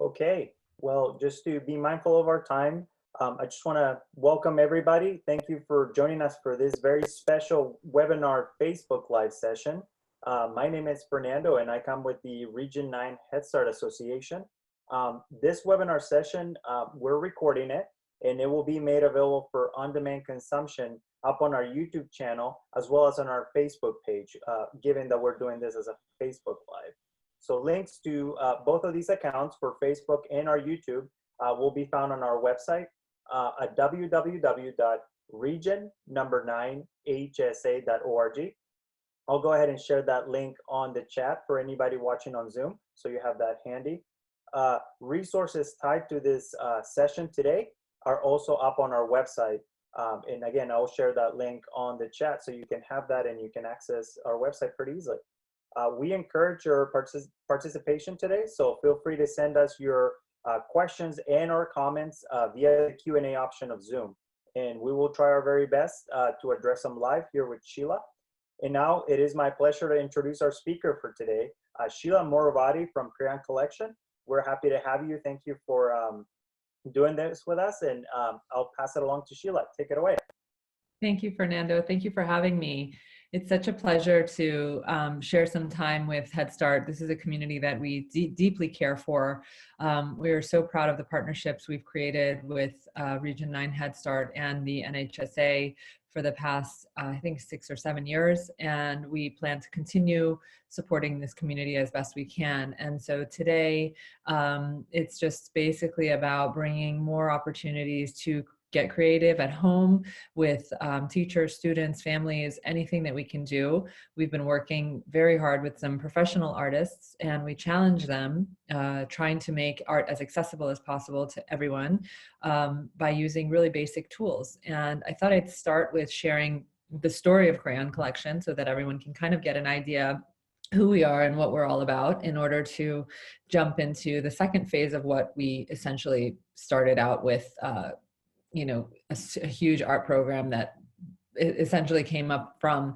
Okay, well, just to be mindful of our time, I just want to welcome everybody. Thank you for joining us for this very special webinar Facebook Live session. My name is Fernando and I come with the Region 9 Head Start Association. This webinar session, we're recording it and it will be made available for on-demand consumption up on our YouTube channel as well as on our Facebook page, given that we're doing this as a Facebook Live. So links to both of these accounts for Facebook and our YouTube will be found on our website at www.region9hsa.org. I'll go ahead and share that link on the chat for anybody watching on Zoom, so you have that handy. Resources tied to this session today are also up on our website. And again, I'll share that link on the chat so you can have that and you can access our website pretty easily. We encourage your participation today, so feel free to send us your questions and or comments via the Q&A option of Zoom. And we will try our very best to address them live here with Sheila. And now it is my pleasure to introduce our speaker for today, Sheila Morovati from Crayon Collection. We're happy to have you. Thank you for doing this with us, and I'll pass it along to Sheila. Take it away. Thank you, Fernando. Thank you for having me. It's such a pleasure to share some time with Head Start. This is a community that we deeply care for. We are so proud of the partnerships we've created with Region 9 Head Start and the NHSA for the past, I think, 6 or 7 years. And we plan to continue supporting this community as best we can. And so today, it's just basically about bringing more opportunities to get creative at home with teachers, students, families, anything that we can do. We've been working very hard with some professional artists, and we challenge them trying to make art as accessible as possible to everyone by using really basic tools. And I thought I'd start with sharing the story of Crayon Collection so that everyone can kind of get an idea who we are and what we're all about in order to jump into the second phase of what we essentially started out with, you know, a huge art program that essentially came up from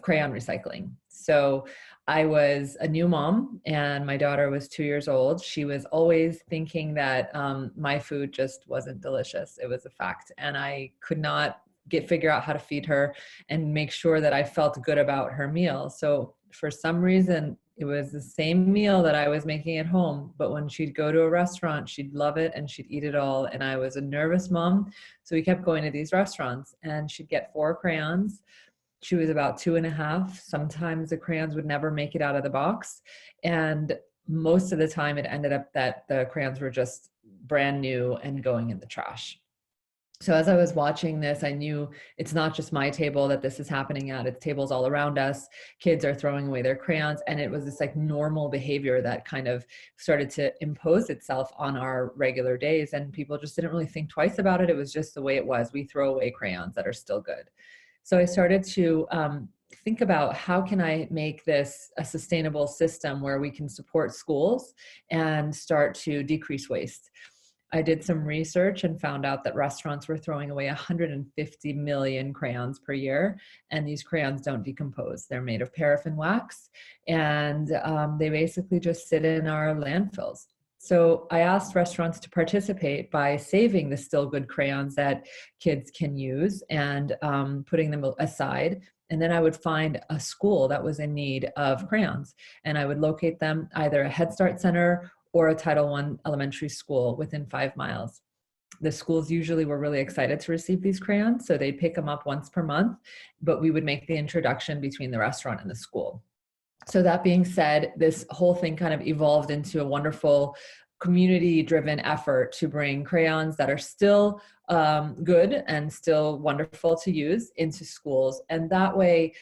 crayon recycling. So I was a new mom and my daughter was 2 years old. She was always thinking that my food just wasn't delicious. It was a fact. And I could not figure out how to feed her and make sure that I felt good about her meal. So for some reason, it was the same meal that I was making at home, but when she'd go to a restaurant, she'd love it and she'd eat it all. And I was a nervous mom. So we kept going to these restaurants and she'd get 4 crayons. She was about 2.5. Sometimes the crayons would never make it out of the box. And most of the time it ended up that the crayons were just brand new and going in the trash. So as I was watching this, I knew it's not just my table that this is happening at, it's tables all around us. Kids are throwing away their crayons. And it was this like normal behavior that kind of started to impose itself on our regular days. And people just didn't really think twice about it. It was just the way it was. We throw away crayons that are still good. So I started to think about how can I make this a sustainable system where we can support schools and start to decrease waste. I did some research and found out that restaurants were throwing away 150 million crayons per year, and these crayons don't decompose. They're made of paraffin wax, and they basically just sit in our landfills. So I asked restaurants to participate by saving the still good crayons that kids can use and putting them aside. And then I would find a school that was in need of crayons, and I would locate them either a Head Start center or a Title I elementary school within 5 miles. The schools usually were really excited to receive these crayons, so they'd pick them up once per month, but we would make the introduction between the restaurant and the school. So that being said, this whole thing kind of evolved into a wonderful community-driven effort to bring crayons that are still good and still wonderful to use into schools. And that way,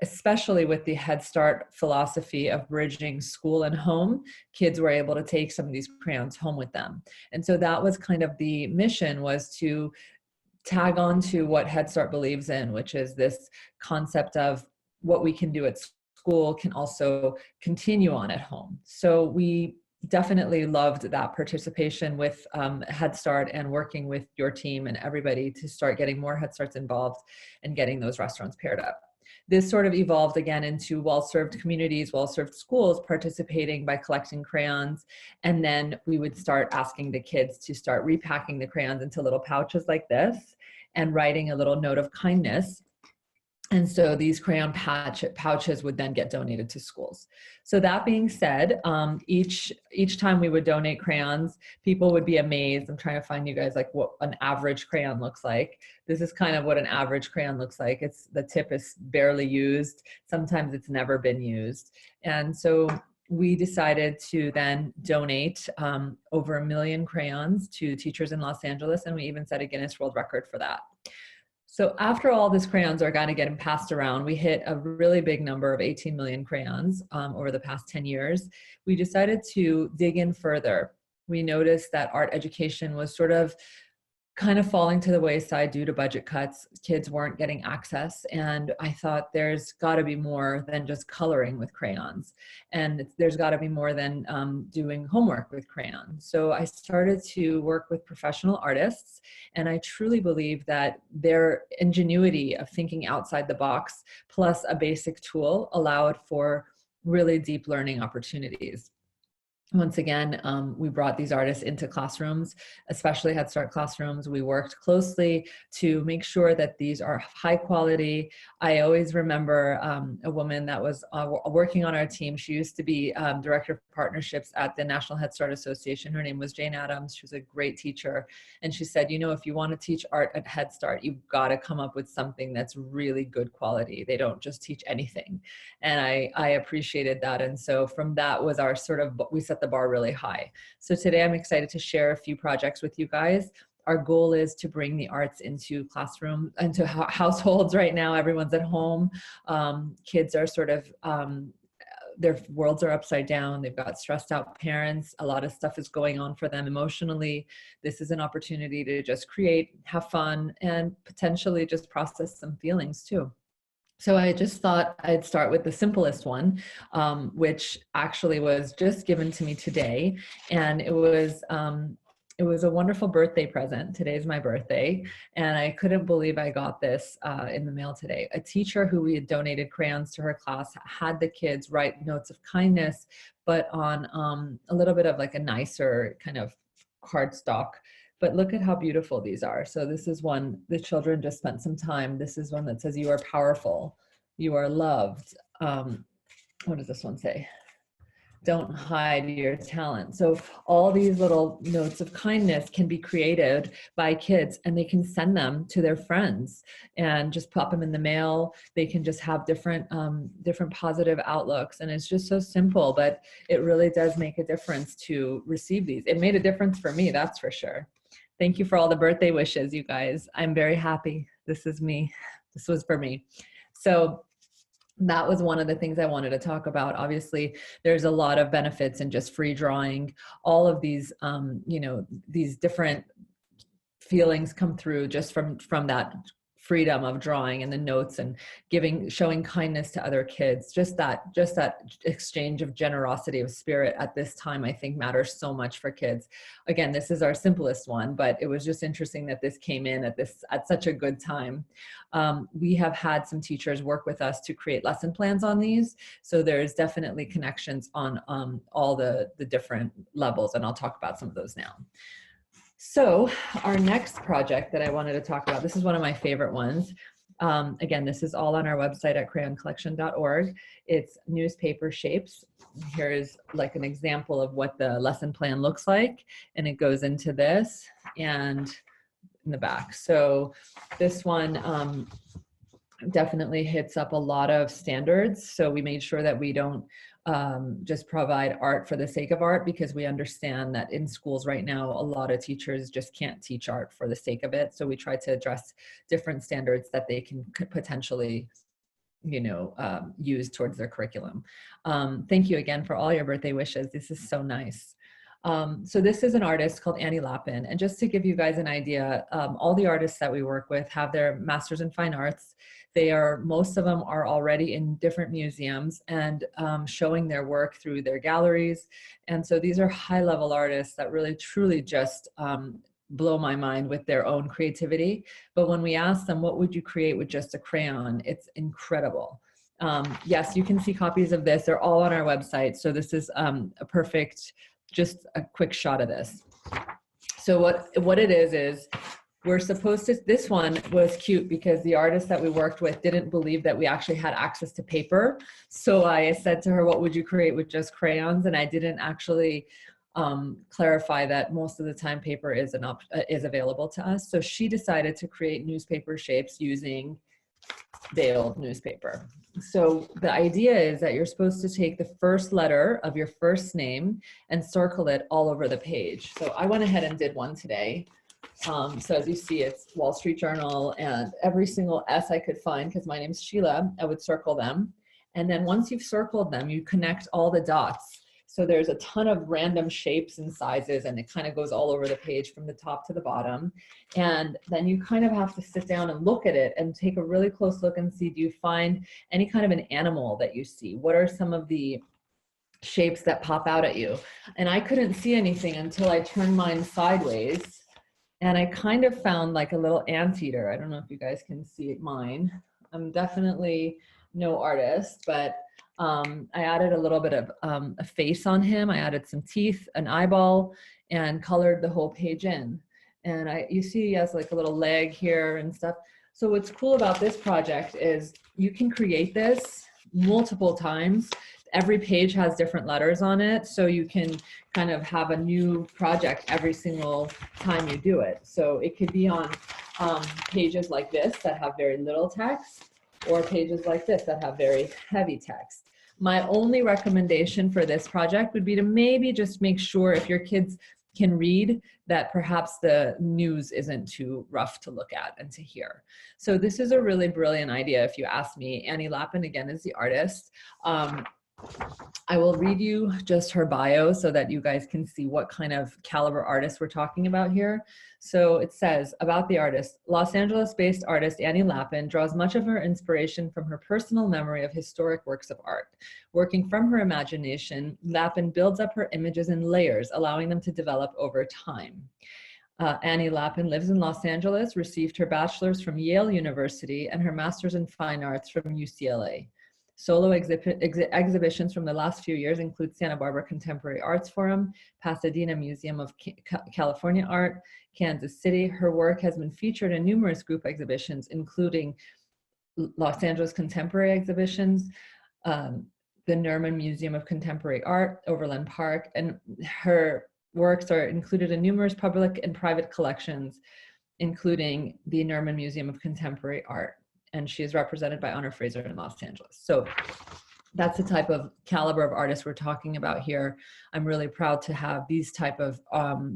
especially with the Head Start philosophy of bridging school and home, kids were able to take some of these crayons home with them. And so that was kind of the mission, was to tag on to what Head Start believes in, which is this concept of what we can do at school can also continue on at home. So we definitely loved that participation with Head Start and working with your team and everybody to start getting more Head Starts involved and getting those restaurants paired up. this sort of evolved again into well-served communities, well-served schools participating by collecting crayons. And then we would start asking the kids to start repacking the crayons into little pouches like this and writing a little note of kindness. And so these crayon pouches would then get donated to schools. So that being said, each time we would donate crayons, people would be amazed. I'm trying to find you guys like what an average crayon looks like. This is kind of what an average crayon looks like. It's the tip is barely used. Sometimes it's never been used. And so we decided to then donate over 1 million crayons to teachers in Los Angeles, and we even set a Guinness World Record for that. So after all these crayons are kind of getting passed around, we hit a really big number of 18 million crayons over the past 10 years. We decided to dig in further. We noticed that art education was sort of kind of falling to the wayside due to budget cuts. Kids weren't getting access. And I thought there's got to be more than just coloring with crayons. And there's got to be more than doing homework with crayons. So I started to work with professional artists. And I truly believe that their ingenuity of thinking outside the box plus a basic tool allowed for really deep learning opportunities. Once again, we brought these artists into classrooms, especially Head Start classrooms. We worked closely to make sure that these are high quality. I always remember a woman that was working on our team. She used to be Director of Partnerships at the National Head Start Association. Her name was Jane Addams. She was a great teacher. And she said, you know, if you want to teach art at Head Start, you've got to come up with something that's really good quality. They don't just teach anything. And I appreciated that. And so from that was our sort of, we set the bar really high. So today I'm excited to share a few projects with you guys. Our goal is to bring the arts into classrooms, into households right now. Everyone's at home. Kids are sort of, their worlds are upside down. They've got stressed out parents. A lot of stuff is going on for them emotionally. This is an opportunity to just create, have fun, and potentially just process some feelings too. So I just thought I'd start with the simplest one, which actually was just given to me today. And it was a wonderful birthday present. Today's my birthday. And I couldn't believe I got this in the mail today. A teacher who we had donated crayons to her class had the kids write notes of kindness, but on a little bit of like a nicer kind of cardstock. But look at how beautiful these are. So this is one, the children just spent some time. This is one that says, you are powerful, you are loved. What does this one say? Don't hide your talent. So all these little notes of kindness can be created by kids, and they can send them to their friends and just pop them in the mail. They can just have different positive outlooks. And it's just so simple, but it really does make a difference to receive these. It made a difference for me, that's for sure. Thank you for all the birthday wishes, you guys. I'm very happy. This is me. This was for me. So that was one of the things I wanted to talk about. Obviously, there's a lot of benefits in just free drawing. All of these, you know, these different feelings come through just from that freedom of drawing and the notes and showing kindness to other kids. Just that exchange of generosity of spirit at this time, I think matters so much for kids. Again, this is our simplest one, but it was just interesting that this came in at such a good time. We have had some teachers work with us to create lesson plans on these. So there's definitely connections on all the different levels, and I'll talk about some of those now. So our next project that I wanted to talk about, this is one of my favorite ones. Again, this is all on our website at crayoncollection.org. It's newspaper shapes. Here's like an example of what the lesson plan looks like. And it goes into this and in the back. So this one definitely hits up a lot of standards. So we made sure that we don't just provide art for the sake of art, because we understand that in schools right now, a lot of teachers just can't teach art for the sake of it. So we try to address different standards that they can potentially, you know, use towards their curriculum. Thank you again for all your birthday wishes. This is so nice. So this is an artist called Annie Lappin. And just to give you guys an idea, all the artists that we work with have their Masters in Fine Arts. Most of them are already in different museums and showing their work through their galleries. And so these are high-level artists that really, truly just blow my mind with their own creativity. But when we ask them, what would you create with just a crayon? It's incredible. Yes, you can see copies of this. They're all on our website. So this is a perfect, just a quick shot of this. So what it is we're supposed to, this one was cute because the artist that we worked with didn't believe that we actually had access to paper. So I said to her, what would you create with just crayons? And I didn't actually clarify that most of the time paper is available to us. So she decided to create newspaper shapes using day old newspaper. So the idea is that you're supposed to take the first letter of your first name and circle it all over the page. So I went ahead and did one today. So as you see, it's Wall Street Journal, and every single S I could find, because my name's Sheila, I would circle them. And then once you've circled them, you connect all the dots. So there's a ton of random shapes and sizes, and it kind of goes all over the page from the top to the bottom. And then you kind of have to sit down and look at it and take a really close look and see, do you find any kind of an animal that you see? What are some of the shapes that pop out at you? And I couldn't see anything until I turned mine sideways. And I kind of found like a little anteater. I don't know if you guys can see mine. I'm definitely no artist, but I added a little bit of a face on him. I added some teeth, an eyeball, and colored the whole page in. And you see he has like a little leg here and stuff. So what's cool about this project is you can create this multiple times. Every page has different letters on it, so you can kind of have a new project every single time you do it. So it could be on pages like this that have very little text, or pages like this that have very heavy text. My only recommendation for this project would be to maybe just make sure, if your kids can read, that perhaps the news isn't too rough to look at and to hear. So this is a really brilliant idea, if you ask me. Annie Lappin, again, is the artist. I will read you just her bio so that you guys can see what kind of caliber artist we're talking about here. So it says about the artist: Los Angeles-based artist Annie Lappin draws much of her inspiration from her personal memory of historic works of art. Working from her imagination, Lappin builds up her images in layers, allowing them to develop over time. Annie Lappin lives in Los Angeles, received her bachelor's from Yale University and her master's in fine arts from UCLA. Solo exhibitions from the last few years include Santa Barbara Contemporary Arts Forum, Pasadena Museum of California Art, Kansas City. Her work has been featured in numerous group exhibitions, including Los Angeles Contemporary Exhibitions, the Nerman Museum of Contemporary Art, Overland Park, and her works are included in numerous public and private collections, including the Nerman Museum of Contemporary Art. And she is represented by Honor Fraser in Los Angeles. So that's the type of caliber of artists we're talking about here. I'm really proud to have these type of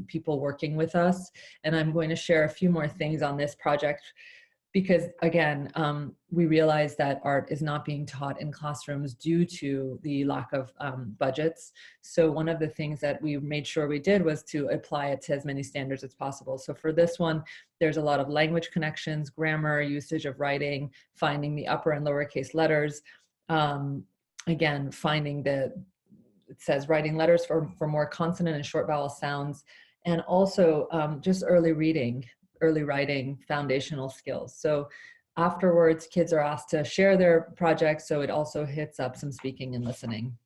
people working with us. And I'm going to share a few more things on this project because, again, we realize that art is not being taught in classrooms due to the lack of budgets. So one of the things that we made sure we did was to apply it to as many standards as possible. So for this one, there's a lot of language connections, grammar, usage of writing, finding the upper and lowercase letters. Again, finding it says writing letters for more consonant and short vowel sounds, and also just early reading, early writing, foundational skills. So afterwards, kids are asked to share their projects, so it also hits up some speaking and listening.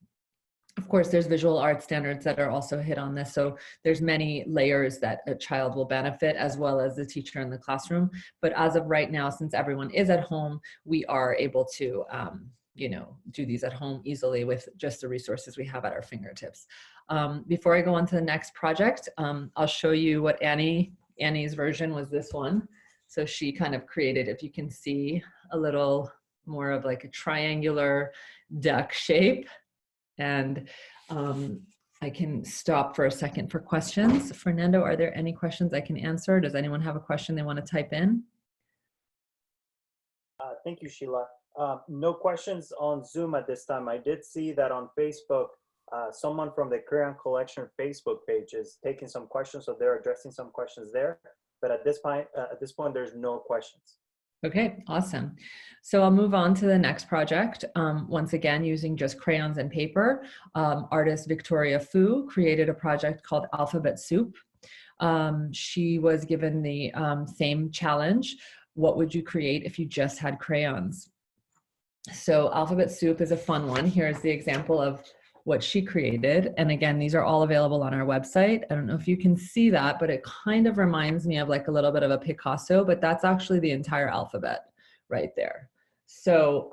Of course, there's visual art standards that are also hit on this. So there's many layers that a child will benefit, as well as the teacher in the classroom. But as of right now, since everyone is at home, we are able to do these at home easily with just the resources we have at our fingertips. Before I go on to the next project, I'll show you what Annie's version was this one. So she kind of created, if you can see, a little more of like a triangular duck shape. And I can stop for a second for questions. Fernando, are there any questions I can answer? Does anyone have a question they want to type in? Thank you, Sheila. No questions on Zoom at this time. I did see that on Facebook, someone from the Crayon Collection Facebook page is taking some questions, so they're addressing some questions there. But at this point, there's no questions. Okay, awesome. So I'll move on to the next project. Once again, using just crayons and paper, artist Victoria Fu created a project called Alphabet Soup. She was given the same challenge. What would you create if you just had crayons? So alphabet soup is a fun one. Here's the example of what she created. And again, these are all available on our website. I don't know if you can see that, but it kind of reminds me of like a little bit of a Picasso, but that's actually the entire alphabet right there. So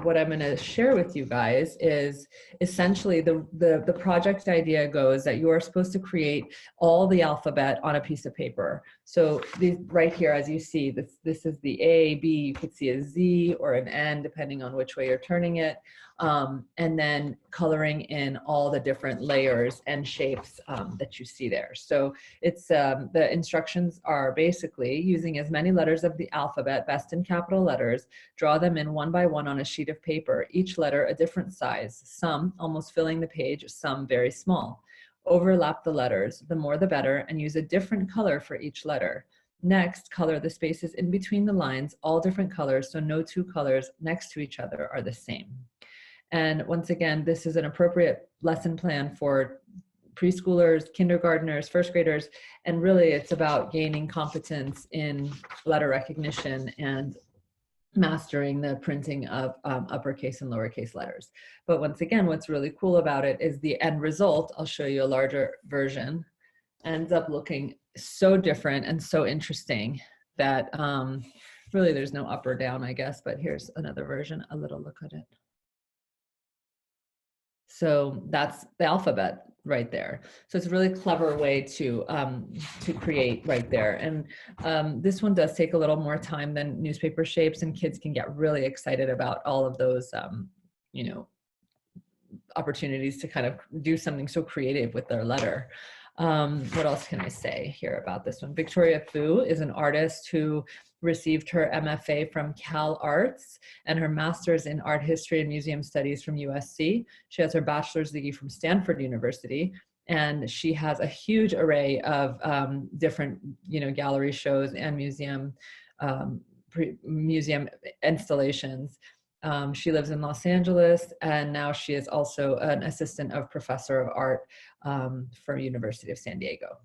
what I'm going to share with you guys is essentially the project idea goes that you are supposed to create all the alphabet on a piece of paper. So right here, as you see, this is the A, B, you could see a Z or an N, depending on which way you're turning it. And then coloring in all the different layers and shapes that you see there. So it's the instructions are basically using as many letters of the alphabet, best in capital letters, draw them in one by one on a sheet of paper, each letter a different size, some almost filling the page, some very small. Overlap the letters, the more the better, and use a different color for each letter. Next, color the spaces in between the lines, all different colors, so no two colors next to each other are the same. And once again, this is an appropriate lesson plan for preschoolers, kindergartners, first graders, and really it's about gaining competence in letter recognition and mastering the printing of uppercase and lowercase letters. But once again, what's really cool about it is the end result, I'll show you a larger version, ends up looking so different and so interesting that really there's no up or down, I guess, but here's another version, a little look at it. So that's the alphabet right there. So it's a really clever way to create right there. And this one does take a little more time than newspaper shapes, and kids can get really excited about all of those, you know, opportunities to kind of do something so creative with their letter. What else can I say here about this one? Victoria Fu is an artist who received her MFA from Cal Arts and her master's in art history and museum studies from USC. She has her bachelor's degree from Stanford University, and she has a huge array of different, you know, gallery shows and museum installations. She lives in Los Angeles, and now she is also an assistant of professor of art for University of San Diego.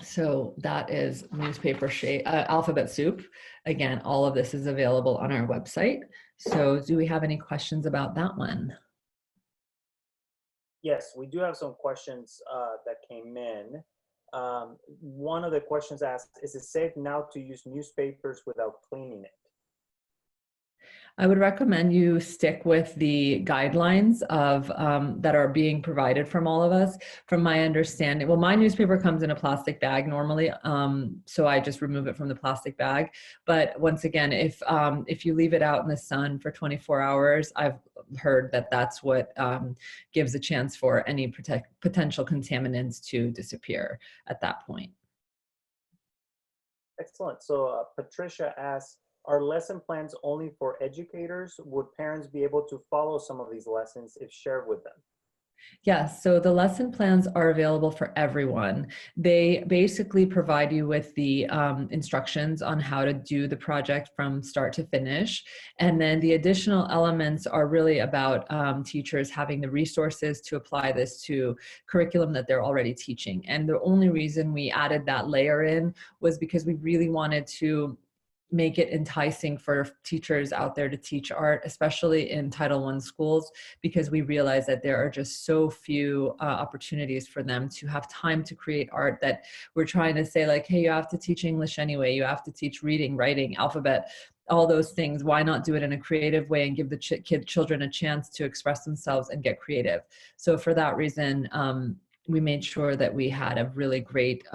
So that is newspaper shape, alphabet soup. Again, all of this is available on our website. So do we have any questions about that one? Yes, we do have some questions that came in. One of the questions asked, is it safe now to use newspapers without cleaning it? I would recommend you stick with the guidelines of that are being provided from all of us. From my understanding, well, my newspaper comes in a plastic bag normally, so I just remove it from the plastic bag. But once again, if you leave it out in the sun for 24 hours, I've heard that that's what gives a chance for any potential contaminants to disappear at that point. Excellent. So Patricia asks, are lesson plans only for educators? Would parents be able to follow some of these lessons if shared with them? Yes, so the lesson plans are available for everyone. They basically provide you with the instructions on how to do the project from start to finish. And then the additional elements are really about teachers having the resources to apply this to curriculum that they're already teaching. And the only reason we added that layer in was because we really wanted to make it enticing for teachers out there to teach art, especially in Title I schools, because we realize that there are just so few opportunities for them to have time to create art, that we're trying to say like, hey, you have to teach English anyway, you have to teach reading, writing, alphabet, all those things. Why not do it in a creative way and give the children a chance to express themselves and get creative? So for that reason, we made sure that we had a really great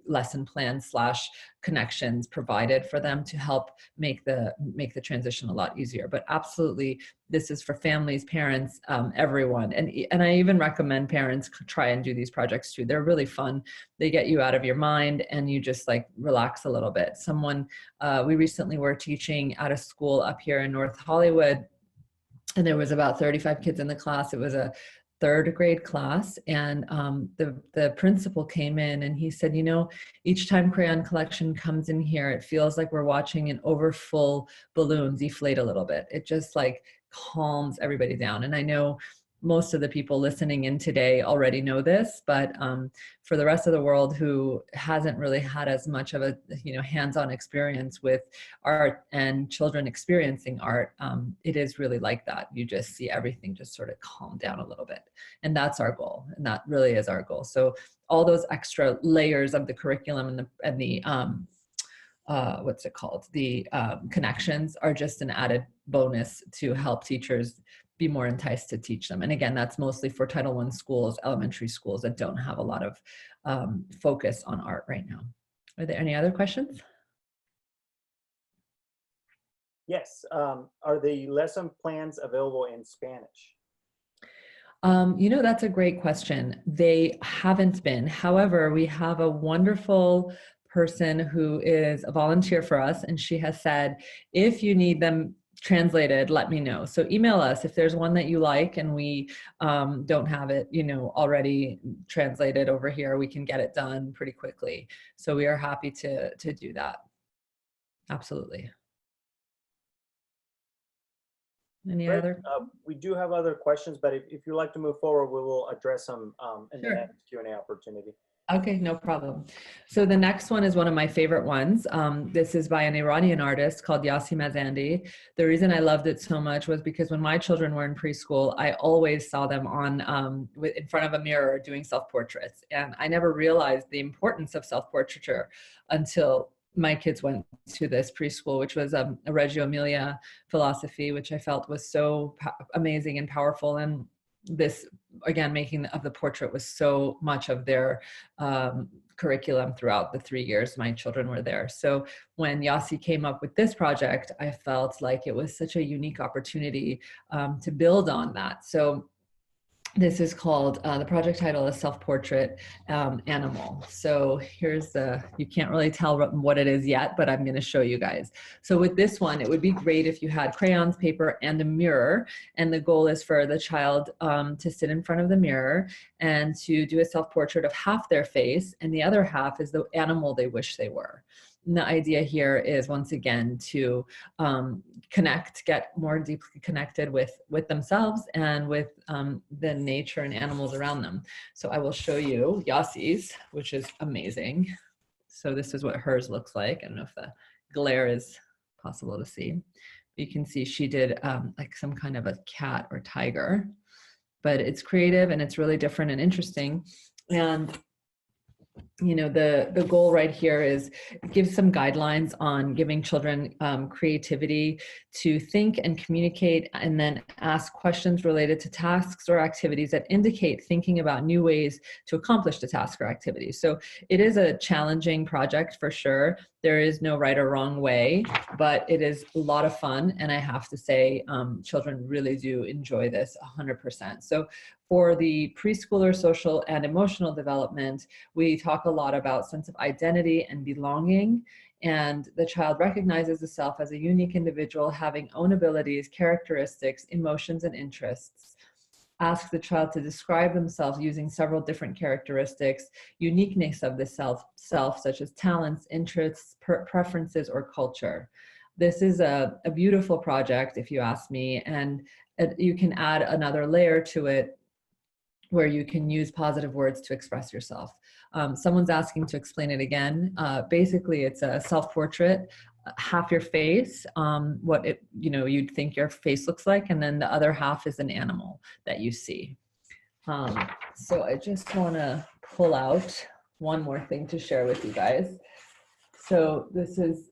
lesson plan / connections provided for them to help make the transition a lot easier. But absolutely, this is for families, parents, everyone. And I even recommend parents try and do these projects too. They're really fun. They get you out of your mind and you just like relax a little bit. We recently were teaching at a school up here in North Hollywood, and there was about 35 kids in the class. It was a third grade class, and the principal came in and he said, you know, each time Crayon Collection comes in here, it feels like we're watching an overfull balloon deflate a little bit. It just like calms everybody down. And I know most of the people listening in today already know this, but for the rest of the world who hasn't really had as much of a hands-on experience with art and children experiencing art, it is really like that. You just see everything just sort of calm down a little bit, and that's our goal, and that really is our goal. So all those extra layers of the curriculum and the what's it called? The connections are just an added bonus to help teachers be more enticed to teach them. And again, that's mostly for Title I schools, elementary schools that don't have a lot of focus on art right now. Are there any other questions? Yes. Are the lesson plans available in Spanish? That's a great question. They haven't been. However, we have a wonderful person who is a volunteer for us, and she has said, if you need them translated, let me know. So email us if there's one that you like and we don't have it, already translated over here. We can get it done pretty quickly. So we are happy to do that. Absolutely. Any Great. other? We do have other questions, but if you'd like to move forward, we will address them in the next Q&A opportunity. Okay, no problem. So the next one is one of my favorite ones. This is by an Iranian artist called Yassi Mazandi. The reason I loved it so much was because when my children were in preschool, I always saw them in front of a mirror doing self-portraits. And I never realized the importance of self-portraiture until my kids went to this preschool, which was a Reggio Emilia philosophy, which I felt was so amazing and powerful. And this, again, making of the portrait was so much of their curriculum throughout the 3 years my children were there. So when Yassi came up with this project, I felt like it was such a unique opportunity to build on that. So this is called, the project title is Self-Portrait Animal. So here's you can't really tell what it is yet, but I'm going to show you guys. So with this one, it would be great if you had crayons, paper, and a mirror. And the goal is for the child to sit in front of the mirror and to do a self-portrait of half their face, and the other half is the animal they wish they were. And the idea here is, once again, to get more deeply connected with themselves and with the nature and animals around them. So I will show you Yassi's, which is amazing. So this is what hers looks like. I don't know if the glare is possible to see. You can see she did like some kind of a cat or tiger, but it's creative and it's really different and interesting. And the goal right here is give some guidelines on giving children creativity to think and communicate, and then ask questions related to tasks or activities that indicate thinking about new ways to accomplish the task or activity. So it is a challenging project for sure. There is no right or wrong way, but it is a lot of fun. And I have to say, children really do enjoy this 100%. So for the preschooler social and emotional development, we talk a lot about sense of identity and belonging. And the child recognizes the self as a unique individual having own abilities, characteristics, emotions, and interests. Ask the child to describe themselves using several different characteristics, uniqueness of the self such as talents, interests, preferences, or culture. This is a beautiful project, if you ask me, and you can add another layer to it where you can use positive words to express yourself. Someone's asking to explain it again. Basically, it's a self-portrait, half your face, you'd think your face looks like, and then the other half is an animal that you see. So I just want to pull out one more thing to share with you guys. So this is,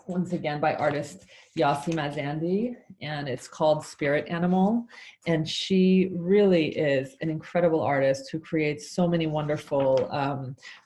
once again, by artist Yassi Mazandi, and it's called Spirit Animal. And she really is an incredible artist who creates so many wonderful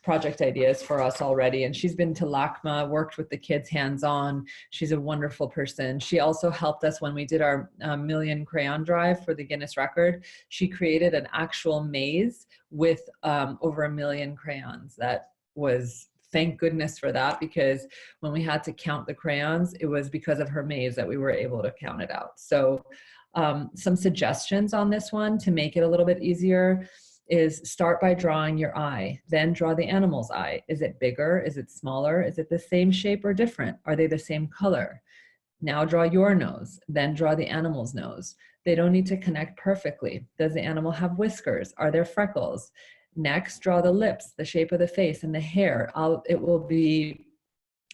project ideas for us already. And she's been to LACMA, worked with the kids hands-on. She's a wonderful person. She also helped us when we did our million crayon drive for the Guinness record. She created an actual maze with over 1 million crayons. That was, thank goodness for that, because when we had to count the crayons, it was because of her maze that we were able to count it out. So some suggestions on this one to make it a little bit easier is start by drawing your eye, then draw the animal's eye. Is it bigger? Is it smaller? Is it the same shape or different? Are they the same color? Now draw your nose, then draw the animal's nose. They don't need to connect perfectly. Does the animal have whiskers? Are there freckles? Next, draw the lips, the shape of the face, and the hair. It will be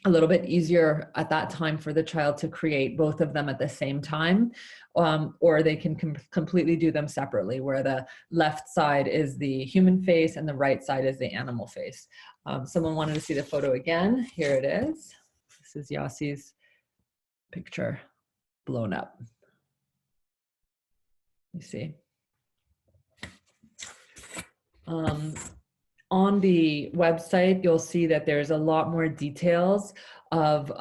a little bit easier at that time for the child to create both of them at the same time, or they can completely do them separately, where the left side is the human face and the right side is the animal face. Someone wanted to see the photo again. Here it is. This is Yassi's picture blown up. You see. On the website, you'll see that there's a lot more details of,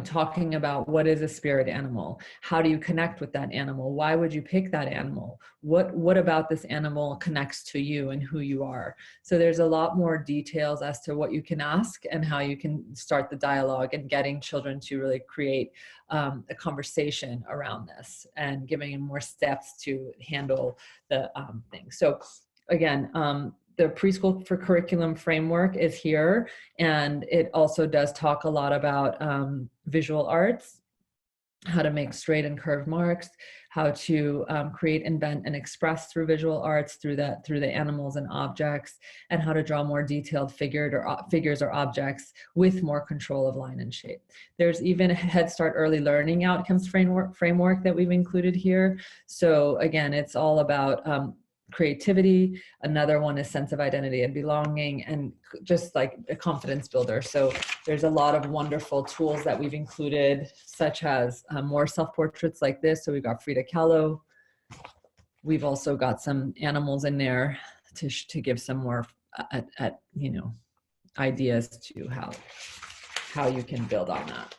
talking about what is a spirit animal. How do you connect with that animal? Why would you pick that animal? What about this animal connects to you and who you are? So there's a lot more details as to what you can ask and how you can start the dialogue and getting children to really create a conversation around this and giving them more steps to handle the thing. So again, the preschool for curriculum framework is here, and it also does talk a lot about visual arts, how to make straight and curved marks, how to create, invent, and express through visual arts, through the animals and objects, and how to draw more detailed figures or objects with more control of line and shape. There's even a Head Start early learning outcomes framework that we've included here. So again, it's all about creativity. Another one is sense of identity and belonging, and just like a confidence builder. So there's a lot of wonderful tools that we've included, such as more self-portraits like this. So we've got Frida Kahlo. We've also got some animals in there to give some more ideas to how you can build on that.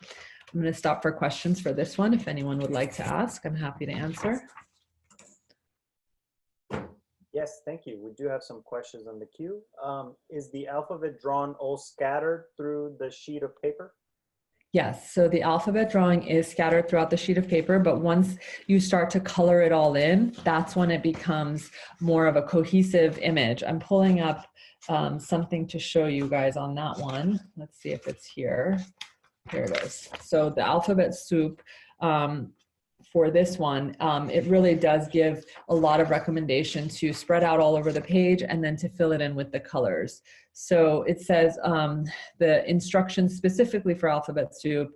I'm going to stop for questions for this one. If anyone would like to ask, I'm happy to answer. Yes, thank you. We do have some questions on the queue. Is the alphabet drawn all scattered through the sheet of paper? Yes, so the alphabet drawing is scattered throughout the sheet of paper, but once you start to color it all in, that's when it becomes more of a cohesive image. I'm pulling up something to show you guys on that one. Let's see if it's here. Here it is. So the alphabet soup, for this one, it really does give a lot of recommendation to spread out all over the page and then to fill it in with the colors. So it says the instructions specifically for alphabet soup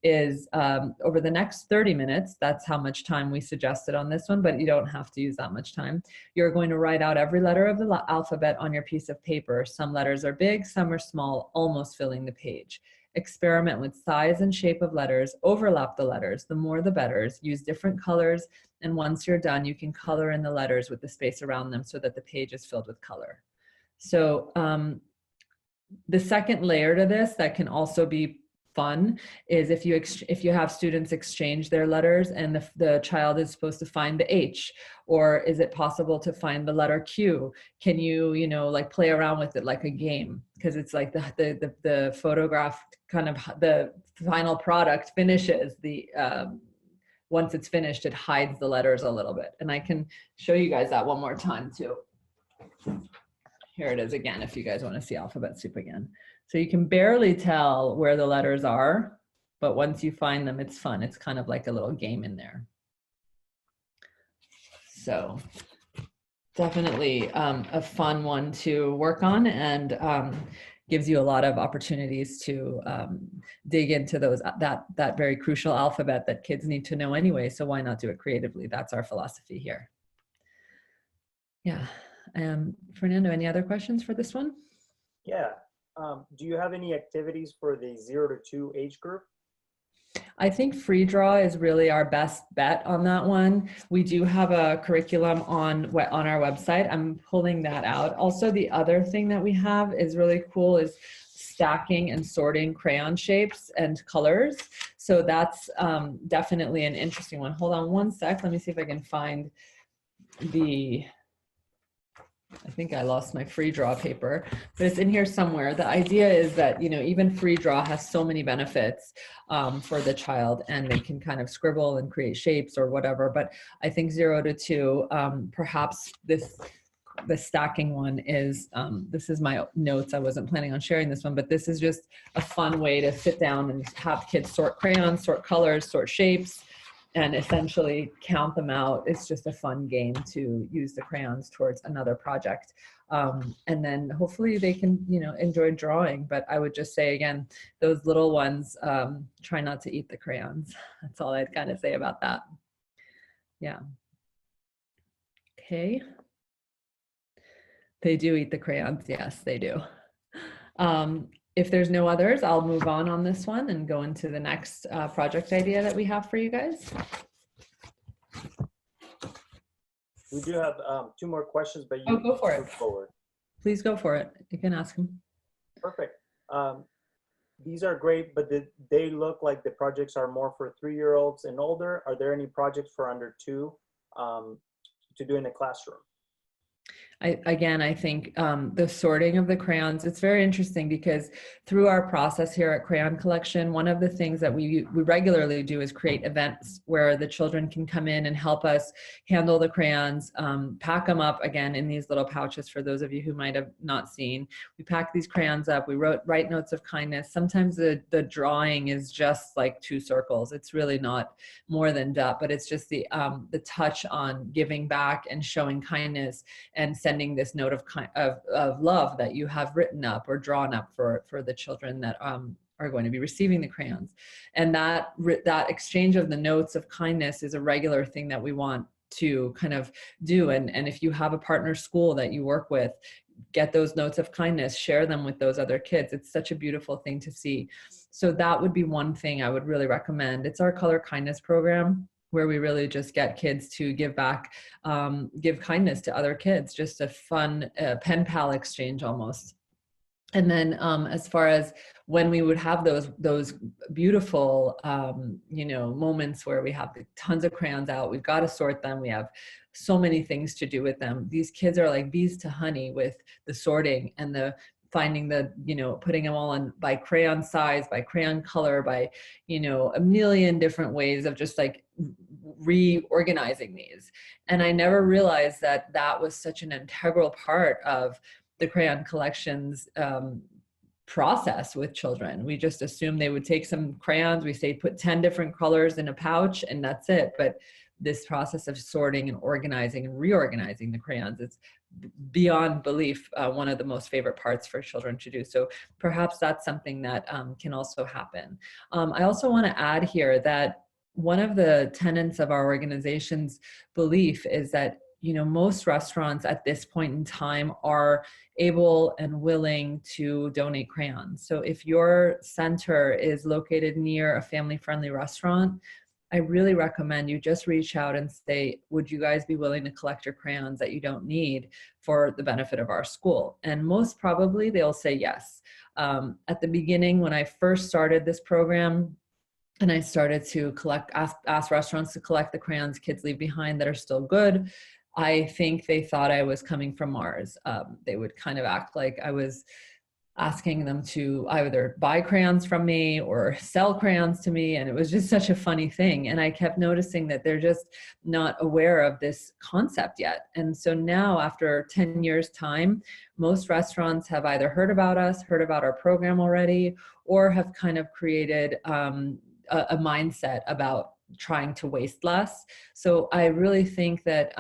is over the next 30 minutes, that's how much time we suggested on this one, but you don't have to use that much time. You're going to write out every letter of the alphabet on your piece of paper. Some letters are big, some are small, almost filling the page. Experiment with size and shape of letters, overlap the letters, the more the better, use different colors, and once you're done, you can color in the letters with the space around them so that the page is filled with color. So the second layer to this that can also be fun is if you have students exchange their letters and the child is supposed to find the H, or is it possible to find the letter Q? Can you like play around with it like a game? Because it's like the photograph kind of the final product finishes the once it's finished, it hides the letters a little bit. And I can show you guys that one more time too. Here it is again, if you guys want to see alphabet soup again. So you can barely tell where the letters are, but once you find them, it's fun. It's kind of like a little game in there. So definitely a fun one to work on, and gives you a lot of opportunities to dig into that very crucial alphabet that kids need to know anyway. So why not do it creatively? That's our philosophy here. Yeah. Fernando, any other questions for this one? Yeah. Do you have any activities for the 0 to 2 age group? I think free draw is really our best bet on that one. We do have a curriculum on our website. I'm pulling that out. Also, the other thing that we have is really cool is stacking and sorting crayon shapes and colors. So that's definitely an interesting one. Hold on one sec. Let me see if I can find I think I lost my free draw paper, but it's in here somewhere. The idea is that, even free draw has so many benefits for the child, and they can kind of scribble and create shapes or whatever. But I think 0 to 2, perhaps the stacking one is, this is my notes. I wasn't planning on sharing this one, but this is just a fun way to sit down and have kids sort crayons, sort colors, sort shapes, and essentially count them out. It's just a fun game to use the crayons towards another project. And then hopefully they can, you know, enjoy drawing. But I would just say again, those little ones, try not to eat the crayons. That's all I'd kind of say about that. Yeah. Okay. They do eat the crayons. Yes, they do. If there's no others, I'll move on this one and go into the next project idea that we have for you guys. We do have 2 more questions, but you Oh, go for it. move forward. Please go for it. You can ask them. Perfect. These are great, but did they look like the projects are more for 3-year-olds and older? Are there any projects for under 2 to do in a classroom? I think the sorting of the crayons, it's very interesting because through our process here at Crayon Collection, one of the things that we regularly do is create events where the children can come in and help us handle the crayons, pack them up again in these little pouches for those of you who might have not seen. We pack these crayons up, we write notes of kindness. Sometimes the drawing is just like 2 circles. It's really not more than that, but it's just the touch on giving back and showing kindness and sending this note of love that you have written up or drawn up for the children that are going to be receiving the crayons. And that exchange of the notes of kindness is a regular thing that we want to kind of do. And if you have a partner school that you work with, get those notes of kindness, share them with those other kids. It's such a beautiful thing to see. So that would be one thing I would really recommend. It's our Color Kindness program, where we really just get kids to give back, give kindness to other kids, just a fun pen pal exchange almost. And then as far as when we would have those beautiful, you know, moments where we have tons of crayons out, we've got to sort them. We have so many things to do with them. These kids are like bees to honey with the sorting and the finding the, you know, putting them all in by crayon size, by crayon color, by, you know, a million different ways of just like reorganizing these. And I never realized that that was such an integral part of the Crayon Collection's process with children. We just assumed they would take some crayons, we say put 10 different colors in a pouch and that's it. But this process of sorting and organizing and reorganizing the crayons, it's beyond belief one of the most favorite parts for children to do. So perhaps that's something that can also happen. I also want to add here that one of the tenets of our organization's belief is that, you know, most restaurants at this point in time are able and willing to donate crayons. So if your center is located near a family-friendly restaurant, I really recommend you just reach out and say, would you guys be willing to collect your crayons that you don't need for the benefit of our school? And most probably they'll say yes. At the beginning, when I first started this program, and I started to ask restaurants to collect the crayons kids leave behind that are still good, I think they thought I was coming from Mars. They would kind of act like I was asking them to either buy crayons from me or sell crayons to me. And it was just such a funny thing. And I kept noticing that they're just not aware of this concept yet. And so now after 10 years time, most restaurants have either heard about us, heard about our program already, or have kind of created a mindset about trying to waste less. So I really think that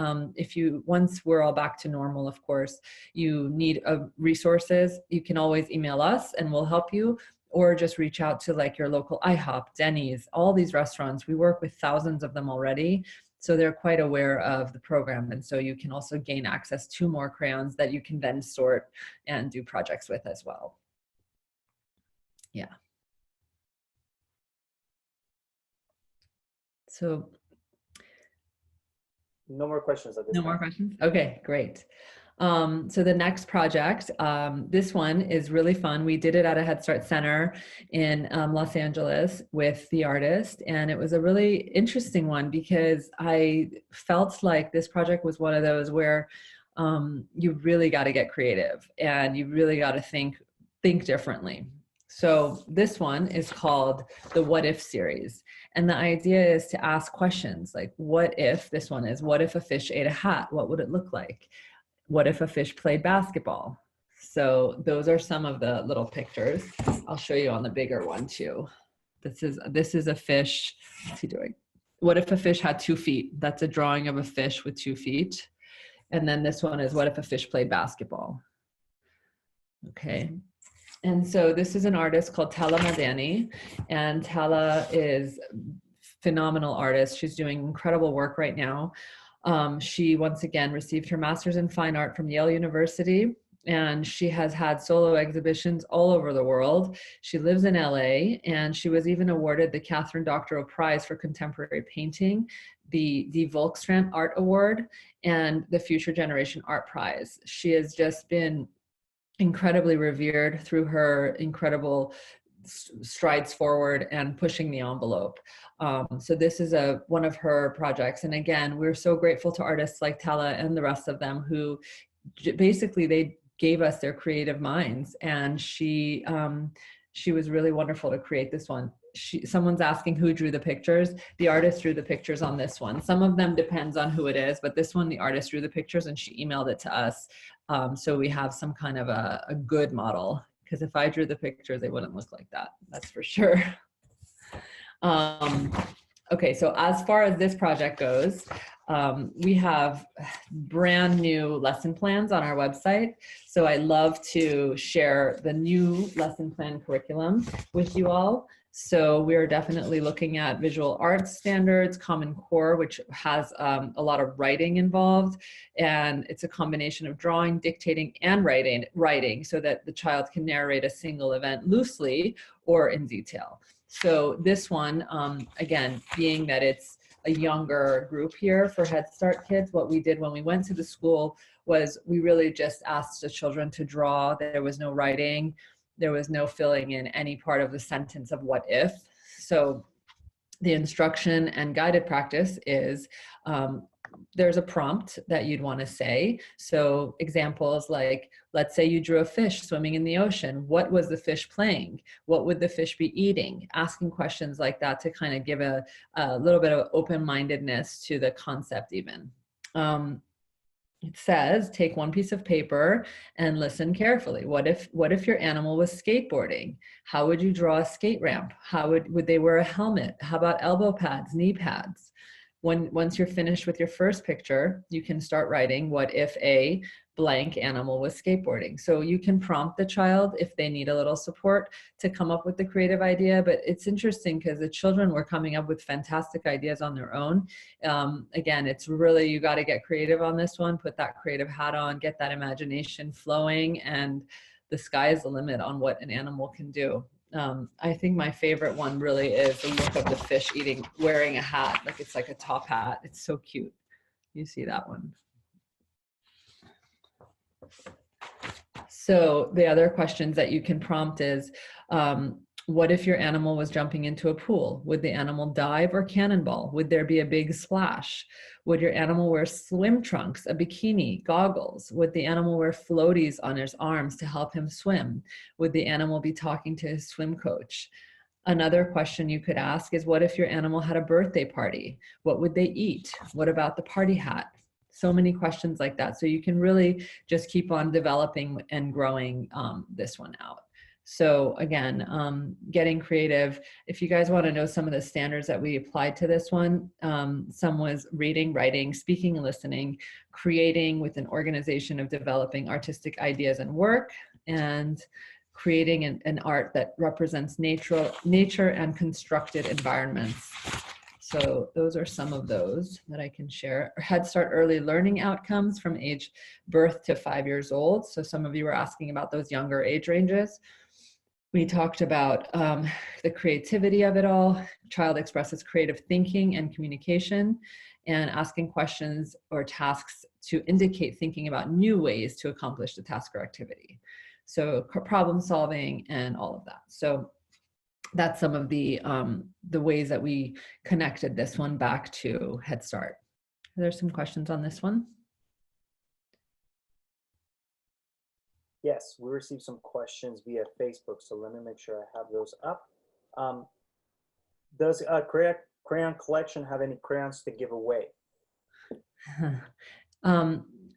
once we're all back to normal, of course, you need resources, you can always email us and we'll help you, or just reach out to like your local IHOP, Denny's, all these restaurants. We work with thousands of them already. So they're quite aware of the program. And so you can also gain access to more crayons that you can then sort and do projects with as well. Yeah. So no more questions at this time. No more questions? Okay, great. So the next project, this one is really fun. We did it at a Head Start Center in Los Angeles with the artist, and it was a really interesting one because I felt like this project was one of those where you really got to get creative and you really got to think differently. So this one is called the What If series. And the idea is to ask questions like, what if, this one is, what if a fish ate a hat? What would it look like? What if a fish played basketball? So those are some of the little pictures. I'll show you on the bigger one too. This is a fish. What's he doing? what if a fish had 2 feet? That's a drawing of a fish with 2 feet. And then this one is what if a fish played basketball? Okay. And so this is an artist called Tala Madani, and Tala is phenomenal artist. She's doing incredible work right now. She once again received her master's in fine art from Yale University, and she has had solo exhibitions all over the world. She lives in LA, and she was even awarded the Catherine Doctorow Prize for Contemporary Painting, the Volkstrand Art Award, and the Future Generation Art Prize. She has just been incredibly revered through her incredible strides forward and pushing the envelope. So this is one of her projects. And again, we're so grateful to artists like Tala and the rest of them who basically they gave us their creative minds. And she was really wonderful to create this one. Someone's asking who drew the pictures. The artist drew the pictures on this one. Some of them depends on who it is, but this one, the artist drew the pictures and she emailed it to us. So we have some kind of a good model, because if I drew the pictures, they wouldn't look like that. That's for sure. Okay, so as far as this project goes, we have brand new lesson plans on our website. So I love to share the new lesson plan curriculum with you all. So we're definitely looking at visual arts standards, Common Core, which has a lot of writing involved. And it's a combination of drawing, dictating, and writing so that the child can narrate a single event loosely or in detail. So this one, again, being that it's a younger group here for Head Start kids, what we did when we went to the school was we really just asked the children to draw. There was no writing. There was no filling in any part of the sentence of what if. So the instruction and guided practice is there's a prompt that you'd want to say. So examples like, let's say you drew a fish swimming in the ocean. What was the fish playing? What would the fish be eating? Asking questions like that to kind of give a little bit of open-mindedness to the concept even. It says, take one piece of paper and listen carefully. What if your animal was skateboarding? How would you draw a skate ramp? How would they wear a helmet? How about elbow pads, knee pads? Once you're finished with your first picture, you can start writing, what if a blank animal was skateboarding? So you can prompt the child if they need a little support to come up with the creative idea. But it's interesting because the children were coming up with fantastic ideas on their own. Again, it's really, you got to get creative on this one, put that creative hat on, get that imagination flowing, and the sky is the limit on what an animal can do. I think my favorite one really is the look of the fish wearing a hat, like it's like a top hat. It's so cute. You see that one. So the other questions that you can prompt is, what if your animal was jumping into a pool? Would the animal dive or cannonball? Would there be a big splash? Would your animal wear swim trunks, a bikini, goggles? Would the animal wear floaties on his arms to help him swim? Would the animal be talking to his swim coach? Another question you could ask is, what if your animal had a birthday party? What would they eat? What about the party hat? So many questions like that. So you can really just keep on developing and growing this one out. So again, getting creative. If you guys want to know some of the standards that we applied to this one, some was reading, writing, speaking, and listening, creating with an organization of developing artistic ideas and work, and creating an art that represents nature and constructed environments. So those are some of those that I can share. Head Start early learning outcomes from age birth to 5 years old. So some of you were asking about those younger age ranges. We talked about the creativity of it all. Child expresses creative thinking and communication, and asking questions or tasks to indicate thinking about new ways to accomplish the task or activity. So problem solving and all of that. So that's some of the ways that we connected this one back to Head Start. There's some questions on this one. Yes, we received some questions via Facebook, so let me make sure I have those up. Does Crayon Collection have any crayons to give away?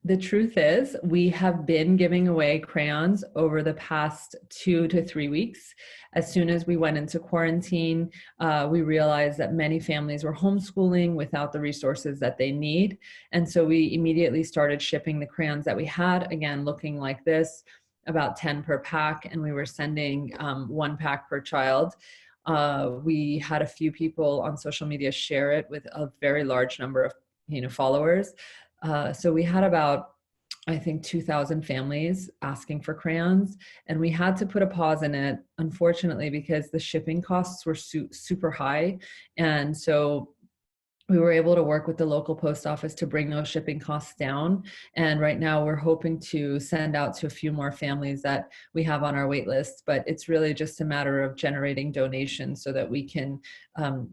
The truth is, we have been giving away crayons over the past 2 to 3 weeks. As soon as we went into quarantine, we realized that many families were homeschooling without the resources that they need. And so we immediately started shipping the crayons that we had, again, looking like this, about 10 per pack, and we were sending 1 pack per child. We had a few people on social media share it with a very large number of followers. So we had about, I think, 2,000 families asking for crayons, and we had to put a pause in it, unfortunately, because the shipping costs were super high. And so we were able to work with the local post office to bring those shipping costs down. And right now we're hoping to send out to a few more families that we have on our wait list, but it's really just a matter of generating donations so that we can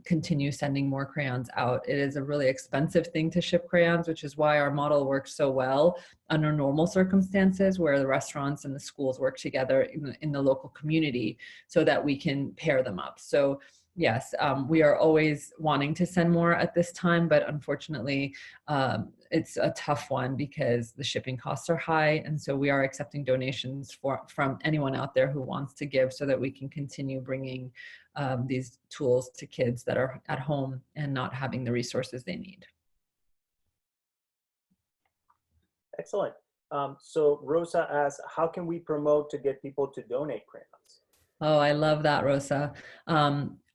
continue sending more crayons out. It is a really expensive thing to ship crayons, which is why our model works so well under normal circumstances, where the restaurants and the schools work together in the local community so that we can pair them up. So yes, we are always wanting to send more at this time, but unfortunately, it's a tough one because the shipping costs are high. And so we are accepting donations from anyone out there who wants to give so that we can continue bringing these tools to kids that are at home and not having the resources they need. Excellent. So Rosa asks, how can we promote to get people to donate crayons? Oh, I love that, Rosa.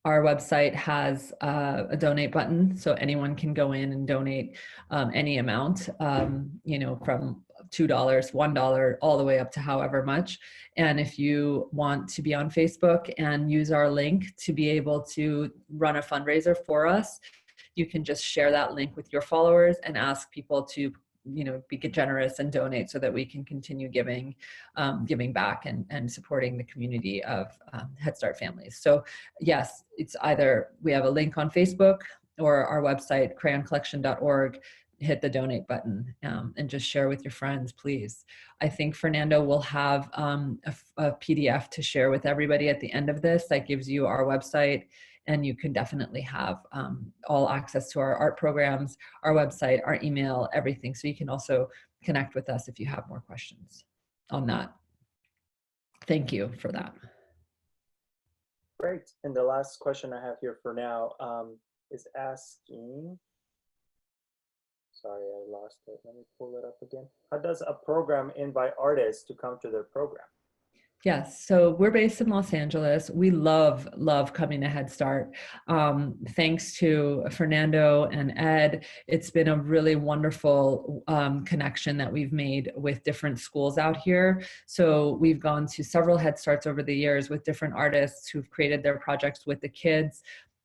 Our website has a donate button, so anyone can go in and donate any amount, from $2, $1, all the way up to however much. And if you want to be on Facebook and use our link to be able to run a fundraiser for us, you can just share that link with your followers and ask people to be generous and donate so that we can continue giving back and supporting the community of Head Start families. So yes, it's either we have a link on Facebook or our website, crayoncollection.org, hit the donate button and just share with your friends, please. I think Fernando will have a PDF to share with everybody at the end of this that gives you our website, and you can definitely have all access to our art programs, our website, our email, everything. So you can also connect with us if you have more questions on that. Thank you for that. Great. And the last question I have here for now is asking, sorry, I lost it. Let me pull it up again. How does a program invite artists to come to their program? Yes, so we're based in Los Angeles. We love coming to Head Start. Thanks to Fernando and Ed, it's been a really wonderful connection that we've made with different schools out here. So we've gone to several Head Starts over the years with different artists who've created their projects with the kids.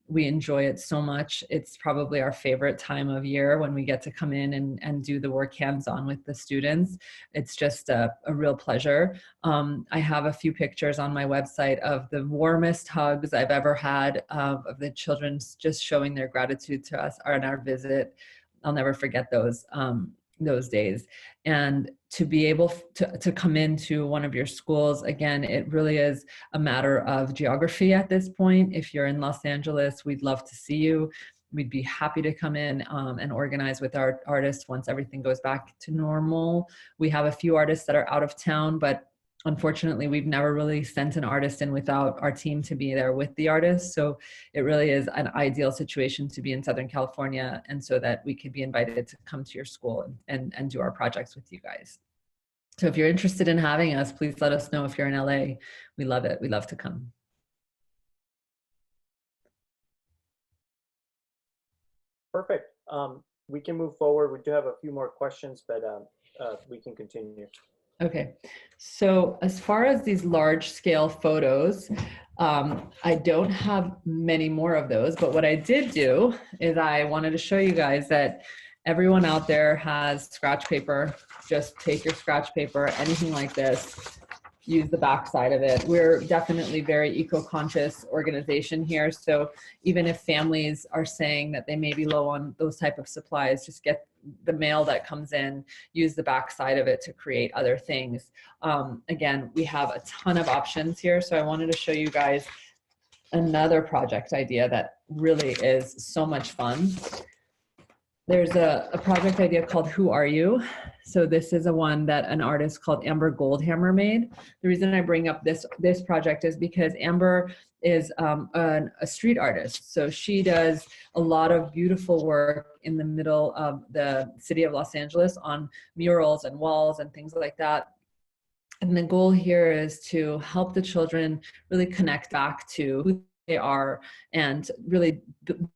We enjoy it so much. It's probably our favorite time of year when we get to come in and do the work hands-on with the students. It's just a real pleasure. I have a few pictures on my website of the warmest hugs I've ever had of the children just showing their gratitude to us on our visit. I'll never forget those days. And to be able to come into one of your schools, again, it really is a matter of geography at this point. If you're in Los Angeles, we'd love to see you. We'd be happy to come in and organize with our artists once everything goes back to normal. We have a few artists that are out of town, but unfortunately, we've never really sent an artist in without our team to be there with the artist. So it really is an ideal situation to be in Southern California, and so that we could be invited to come to your school and do our projects with you guys. So if you're interested in having us, please let us know if you're in LA. We love it. We love to come. Perfect. We can move forward. We do have a few more questions, but we can continue. Okay, so as far as these large scale photos, I don't have many more of those, but what I did do is I wanted to show you guys that everyone out there has scratch paper. Just take your scratch paper, anything like this, use the back side of it. We're definitely very eco-conscious organization here. So even if families are saying that they may be low on those type of supplies, just get the mail that comes in, use the back side of it to create other things. Again, we have a ton of options here. So I wanted to show you guys another project idea that really is so much fun. there's a project idea called Who Are You? So this is a one that an artist called Amber Goldhammer made. The reason I bring up this project is because Amber is a street artist. So she does a lot of beautiful work in the middle of the city of Los Angeles on murals and walls and things like that. And the goal here is to help the children really connect back to who they are and really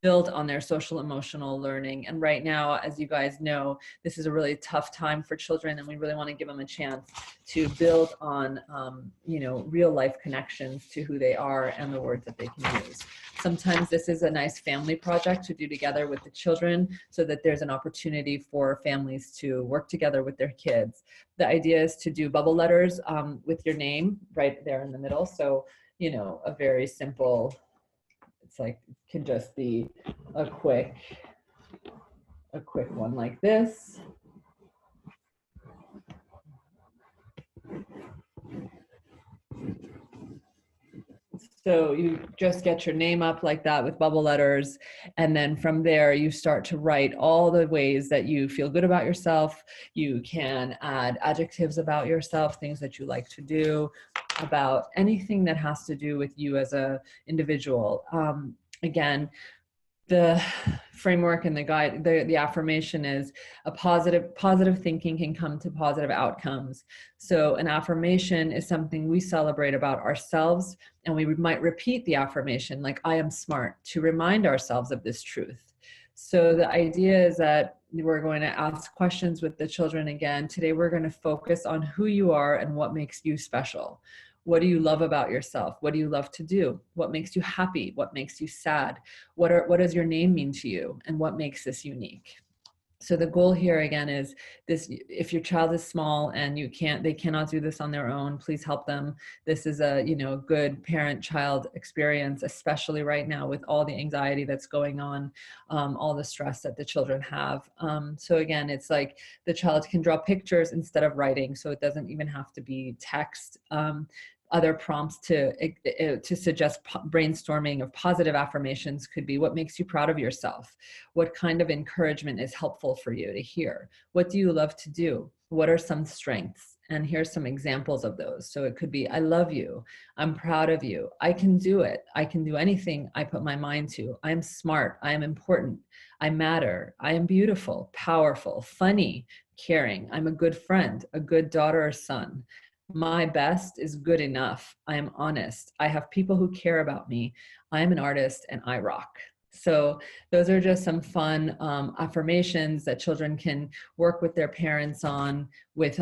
build on their social emotional learning. And right now, as you guys know, this is a really tough time for children, and we really want to give them a chance to build on real life connections to who they are and the words that they can use. Sometimes this is a nice family project to do together with the children so that there's an opportunity for families to work together with their kids. The idea is to do bubble letters with your name right there in the middle. So, a very simple, it's like, can just be a quick one like this. So you just get your name up like that with bubble letters. And then from there, you start to write all the ways that you feel good about yourself. You can add adjectives about yourself, things that you like to do, about anything that has to do with you as an individual. Again, the framework and the guide, the affirmation is a positive thinking can come to positive outcomes. So an affirmation is something we celebrate about ourselves, and we might repeat the affirmation like, I am smart, to remind ourselves of this truth. So the idea is that we're going to ask questions with the children again. Today we're going to focus on who you are and what makes you special. What do you love about yourself? What do you love to do? What makes you happy? What makes you sad? What does your name mean to you? And what makes this unique? So the goal here again is this: if your child is small and they cannot do this on their own, please help them. This is a good parent-child experience, especially right now with all the anxiety that's going on, all the stress that the children have. So again, it's like the child can draw pictures instead of writing, so it doesn't even have to be text. Other prompts to suggest brainstorming of positive affirmations could be: what makes you proud of yourself? What kind of encouragement is helpful for you to hear? What do you love to do? What are some strengths? And here's some examples of those. So it could be, I love you. I'm proud of you. I can do it. I can do anything I put my mind to. I'm smart. I am important. I matter. I am beautiful, powerful, funny, caring. I'm a good friend, a good daughter or son. My best is good enough. I am honest. I have people who care about me. I am an artist and I rock. So those are just some fun affirmations that children can work with their parents on, with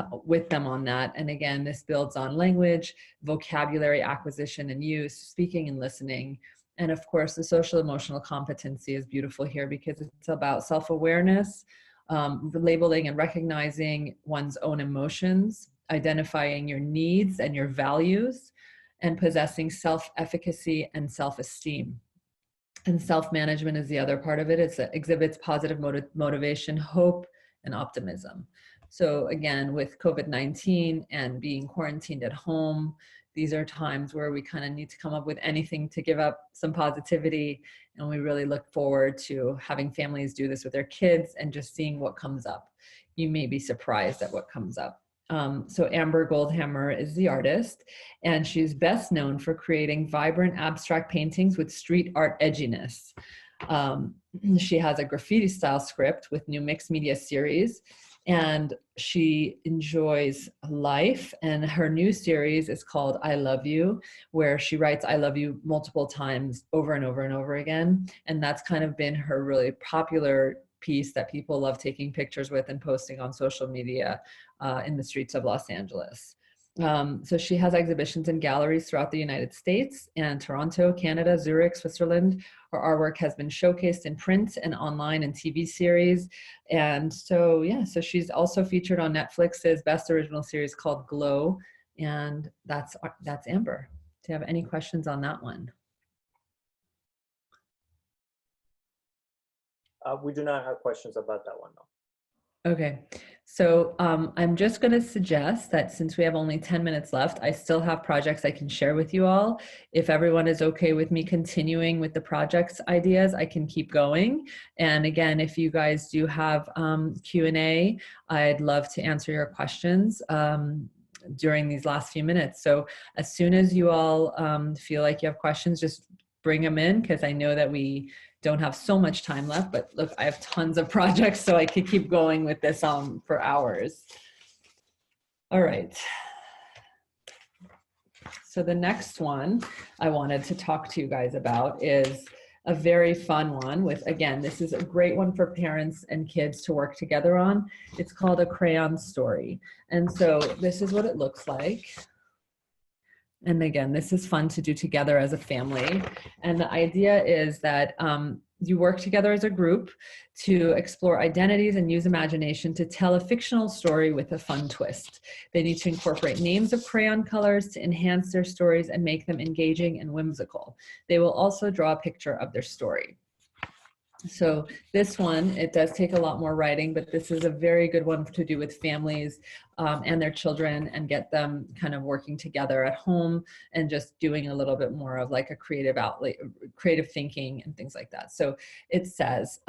them on that. And again, this builds on language, vocabulary acquisition and use, speaking and listening. And of course, the social emotional competency is beautiful here because it's about self-awareness, labeling and recognizing one's own emotions, identifying your needs and your values, and possessing self-efficacy and self-esteem. And self-management is the other part of it. It exhibits positive motivation, hope, and optimism. So again, with COVID-19 and being quarantined at home, these are times where we kind of need to come up with anything to give up some positivity. And we really look forward to having families do this with their kids and just seeing what comes up. You may be surprised at what comes up. So Amber Goldhammer is the artist, and she's best known for creating vibrant abstract paintings with street art edginess. She has a graffiti style script with new mixed media series, and she enjoys life. And her new series is called I Love You, where she writes I love you multiple times over and over and over again. And that's kind of been her really popular piece that people love taking pictures with and posting on social media in the streets of Los Angeles. So she has exhibitions in galleries throughout the United States and Toronto, Canada, Zurich, Switzerland. Her artwork has been showcased in print and online and TV series. And so, yeah, so she's also featured on Netflix's best original series called Glow. And that's Amber. Do you have any questions on that one? We do not have questions about that one, though. Okay, so I'm just going to suggest that since we have only 10 minutes left, I still have projects I can share with you all. If everyone is okay with me continuing with the projects ideas, I can keep going. And again, if you guys do have Q&A, I'd love to answer your questions during these last few minutes. So as soon as you all feel like you have questions, just bring them in, because I know that we don't have so much time left, but look, I have tons of projects, so I could keep going with this for hours. All right. So the next one I wanted to talk to you guys about is a very fun one with, again, this is a great one for parents and kids to work together on. It's called a crayon story. And so this is what it looks like. And again, this is fun to do together as a family. And the idea is that you work together as a group to explore identities and use imagination to tell a fictional story with a fun twist. They need to incorporate names of crayon colors to enhance their stories and make them engaging and whimsical. They will also draw a picture of their story. So this one, it does take a lot more writing, but this is a very good one to do with families and their children, and get them kind of working together at home and just doing a little bit more of like a creative outlet, creative thinking and things like that. So it says,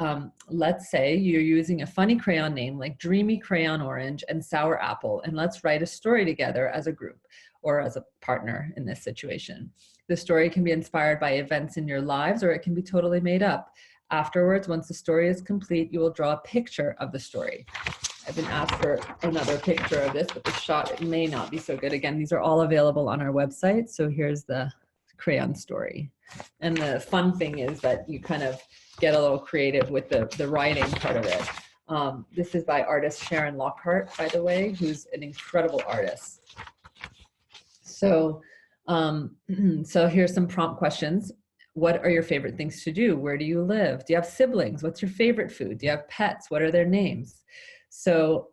let's say you're using a funny crayon name like Dreamy Crayon Orange and Sour Apple, and let's write a story together as a group or as a partner in this situation. The story can be inspired by events in your lives, or it can be totally made up. Afterwards, once the story is complete, you will draw a picture of the story. I've been asked for another picture of this, but the shot may not be so good. Again, these are all available on our website. So here's the crayon story. And the fun thing is that you kind of get a little creative with the writing part of it. This is by artist Sharon Lockhart, by the way, who's an incredible artist. So, so here's some prompt questions. What are your favorite things to do? Where do you live? Do you have siblings? What's your favorite food? Do you have pets? What are their names? So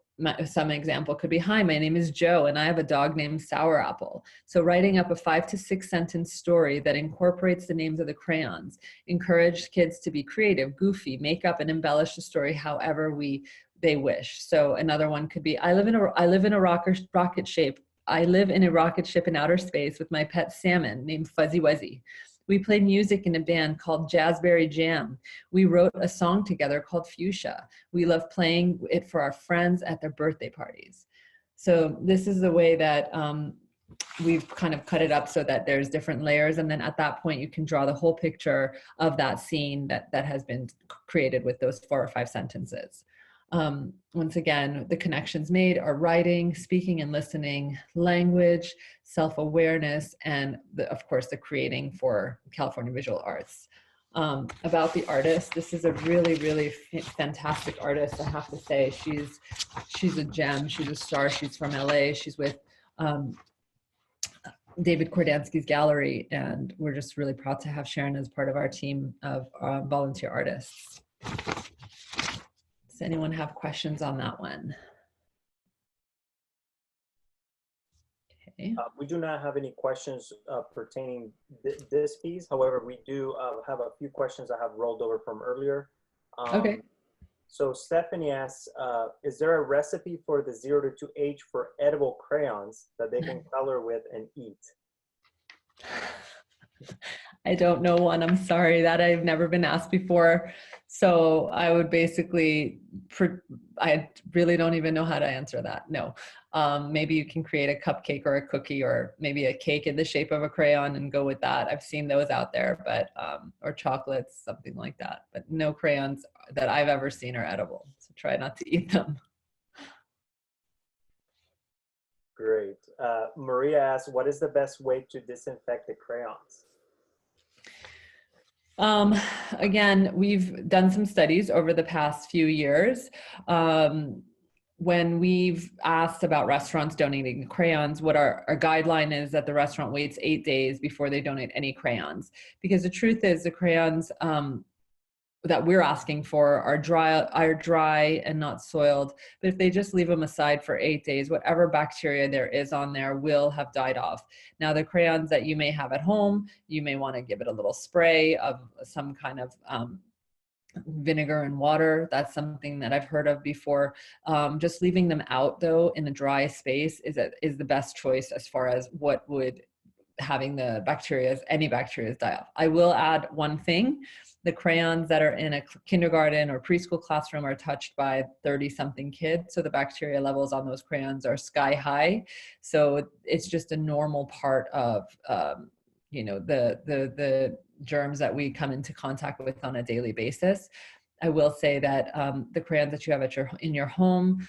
some example could be, hi, my name is Joe and I have a dog named Sour Apple. So writing up a 5 to 6 sentence story that incorporates the names of the crayons. Encourage kids to be creative, goofy, make up and embellish the story however they wish. So another one could be, I live in a rocket ship in outer space with my pet salmon named Fuzzy Wuzzy. We play music in a band called Jazzberry Jam. We wrote a song together called Fuchsia. We love playing it for our friends at their birthday parties. So this is the way that we've kind of cut it up so that there's different layers. And then at that point, you can draw the whole picture of that scene that has been created with those 4 or 5 sentences. Once again, the connections made are writing, speaking and listening, language, self-awareness, and of course, the creating for California Visual Arts. About the artist, this is a really, really fantastic artist, I have to say. She's a gem, she's a star, she's from LA, she's with David Kordansky's gallery, and we're just really proud to have Sharon as part of our team of volunteer artists. Does anyone have questions on that one? Okay. We do not have any questions pertaining this piece. However, we do have a few questions I have rolled over from earlier. Okay. So Stephanie asks, is there a recipe for the 0 to 2 age for edible crayons that they can color with and eat? I don't know one. I'm sorry that I've never been asked before. So I would basically, I really don't even know how to answer that. No. Maybe you can create a cupcake or a cookie or maybe a cake in the shape of a crayon and go with that. I've seen those out there, but, or chocolates, something like that. But no crayons that I've ever seen are edible. So try not to eat them. Great. Maria asks, what is the best way to disinfect the crayons? Again, we've done some studies over the past few years. When we've asked about restaurants donating crayons, what our guideline is that the restaurant waits 8 days before they donate any crayons. Because the truth is the crayons that we're asking for are dry and not soiled. But if they just leave them aside for 8 days, whatever bacteria there is on there will have died off. Now the crayons that you may have at home, you may want to give it a little spray of some kind of vinegar and water. That's something that I've heard of before. Just leaving them out though in a dry space is the best choice as far as what would having the bacteria, any bacteria, die off. I will add one thing. The crayons that are in a kindergarten or preschool classroom are touched by 30 something kids. So the bacteria levels on those crayons are sky high. So it's just a normal part of, the germs that we come into contact with on a daily basis. I will say that the crayons that you have in your home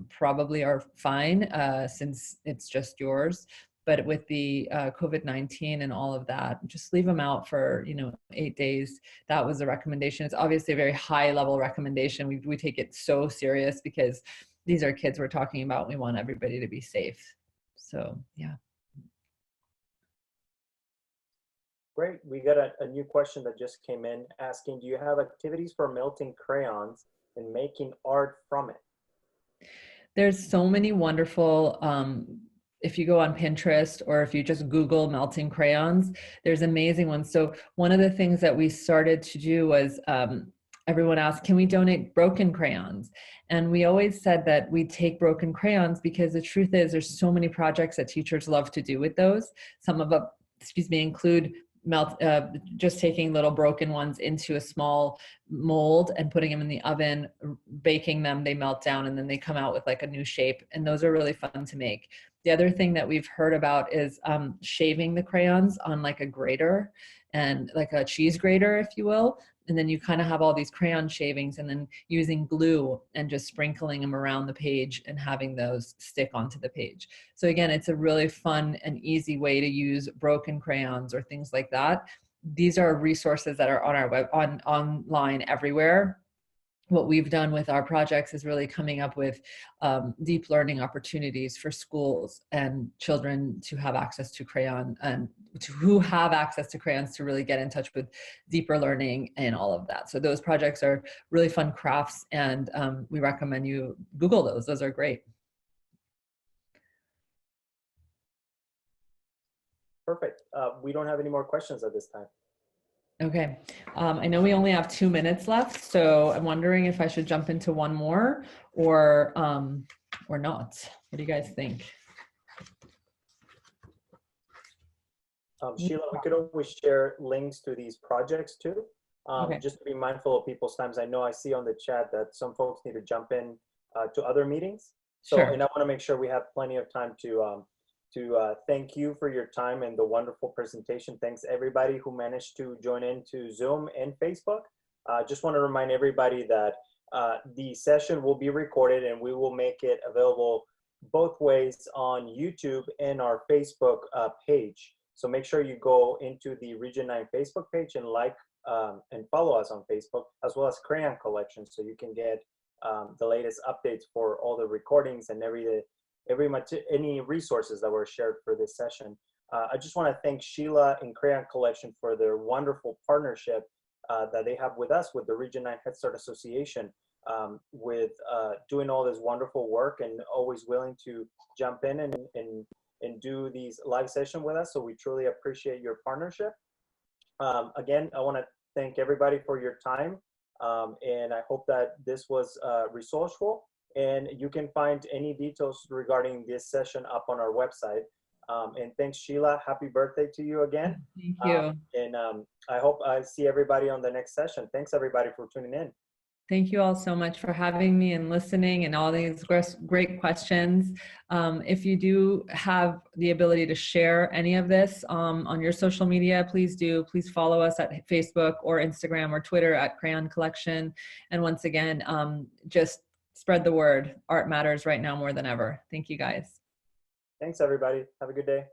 probably are fine since it's just yours. But with the COVID-19 and all of that, just leave them out for 8 days. That was the recommendation. It's obviously a very high level recommendation. We take it so serious because these are kids we're talking about. We want everybody to be safe. So yeah. Great. We got a new question that just came in asking, do you have activities for melting crayons and making art from it? There's so many wonderful, if you go on Pinterest or if you just Google melting crayons, there's amazing ones. So one of the things that we started to do was everyone asked, can we donate broken crayons? And we always said that we take broken crayons because the truth is there's so many projects that teachers love to do with those. Some of them, include just taking little broken ones into a small mold and putting them in the oven, baking them, they melt down, and then they come out with like a new shape. And those are really fun to make. The other thing that we've heard about is shaving the crayons on like a grater and like a cheese grater, if you will. And then you kind of have all these crayon shavings and then using glue and just sprinkling them around the page and having those stick onto the page. So again, it's a really fun and easy way to use broken crayons or things like that. These are resources that are on our online everywhere. What we've done with our projects is really coming up with deep learning opportunities for schools and children to have access to crayon and who have access to crayons to really get in touch with deeper learning and all of that. So those projects are really fun crafts, and we recommend you Google those. Those are great. Perfect. We don't have any more questions at this time. Okay. I know we only have 2 minutes left, so I'm wondering if I should jump into one more or not. What do you guys think? Sheila, we could always share links to these projects too. Okay. Just to be mindful of people's times. I know I see on the chat that some folks need to jump in to other meetings. So, Sure. and I want to make sure we have plenty of time to thank you for your time and the wonderful presentation. Thanks everybody who managed to join into Zoom and Facebook. Just want to remind everybody that the session will be recorded and we will make it available both ways on YouTube and our Facebook page. So make sure you go into the Region 9 Facebook page and like and follow us on Facebook, as well as Crayon Collection, so you can get the latest updates for all the recordings and any resources that were shared for this session. I just want to thank Sheila and Crayon Collection for their wonderful partnership that they have with us, with the Region 9 Head Start Association, with doing all this wonderful work and always willing to jump in and do these live sessions with us. So we truly appreciate your partnership. Again, I want to thank everybody for your time. And I hope that this was resourceful. And you can find any details regarding this session up on our website. And thanks, Sheila. Happy birthday to you again. Thank you. And I hope I see everybody on the next session. Thanks, everybody, for tuning in. Thank you all so much for having me and listening and all these great questions. If you do have the ability to share any of this on your social media, please do. Please follow us at Facebook or Instagram or Twitter at Crayon Collection. And once again, just spread the word. Art matters right now more than ever. Thank you, guys. Thanks, everybody. Have a good day.